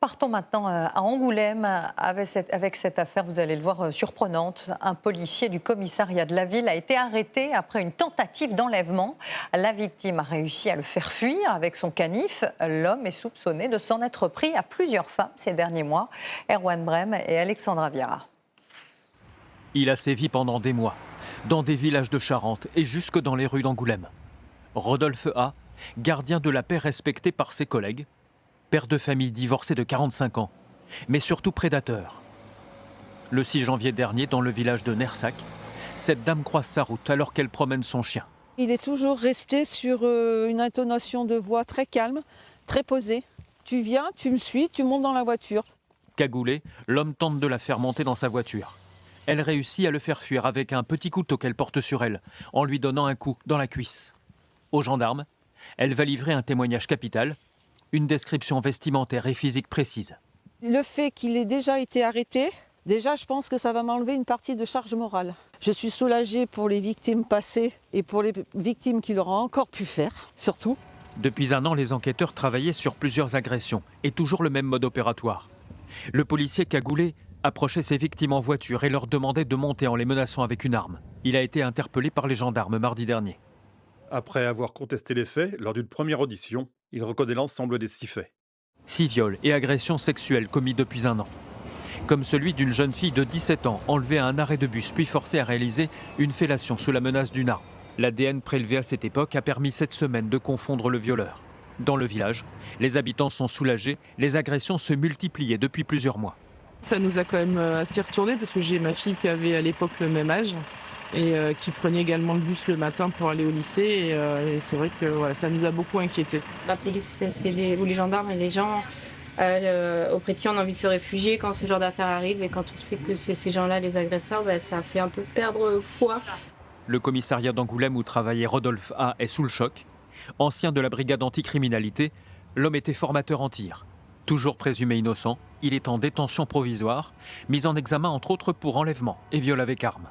Partons maintenant à Angoulême avec cette affaire, vous allez le voir, surprenante. Un policier du commissariat de la ville a été arrêté après une tentative d'enlèvement. La victime a réussi à le faire fuir avec son canif. L'homme est soupçonné de s'en être pris à plusieurs femmes ces derniers mois. Erwan Brem et Alexandra Viera. Il a sévi pendant des mois, dans des villages de Charente et jusque dans les rues d'Angoulême. Rodolphe A., gardien de la paix respecté par ses collègues, père de famille divorcé de 45 ans, mais surtout prédateur. Le 6 janvier dernier, dans le village de Nersac, cette dame croise sa route alors qu'elle promène son chien. Il est toujours resté sur une intonation de voix très calme, très posée. Tu viens, tu me suis, tu montes dans la voiture. Cagoulé, l'homme tente de la faire monter dans sa voiture. Elle réussit à le faire fuir avec un petit couteau qu'elle porte sur elle, en lui donnant un coup dans la cuisse. Aux gendarmes, elle va livrer un témoignage capital, une description vestimentaire et physique précise. Le fait qu'il ait déjà été arrêté, déjà je pense que ça va m'enlever une partie de charge morale. Je suis soulagée pour les victimes passées et pour les victimes qu'il aura encore pu faire, surtout. Depuis un an, les enquêteurs travaillaient sur plusieurs agressions et toujours le même mode opératoire. Le policier cagoulé approchait ses victimes en voiture et leur demandait de monter en les menaçant avec une arme. Il a été interpellé par les gendarmes mardi dernier. Après avoir contesté les faits, lors d'une première audition, il reconnaît l'ensemble des 6 faits. 6 viols et agressions sexuelles commis depuis un an. Comme celui d'une jeune fille de 17 ans enlevée à un arrêt de bus puis forcée à réaliser une fellation sous la menace d'une arme. L'ADN prélevé à cette époque a permis cette semaine de confondre le violeur. Dans le village, les habitants sont soulagés, les agressions se multipliaient depuis plusieurs mois. Ça nous a quand même assez retourné parce que j'ai ma fille qui avait à l'époque le même âge et qui prenait également le bus le matin pour aller au lycée et c'est vrai que voilà, ça nous a beaucoup inquiétés. La police, c'est les gendarmes et les gens auprès de qui on a envie de se réfugier quand ce genre d'affaires arrive et quand on sait que c'est ces gens-là les agresseurs, ça fait un peu perdre foi. Le commissariat d'Angoulême où travaillait Rodolphe A. est sous le choc. Ancien de la brigade anticriminalité, l'homme était formateur en tir. Toujours présumé innocent, il est en détention provisoire, mis en examen entre autres pour enlèvement et viol avec arme.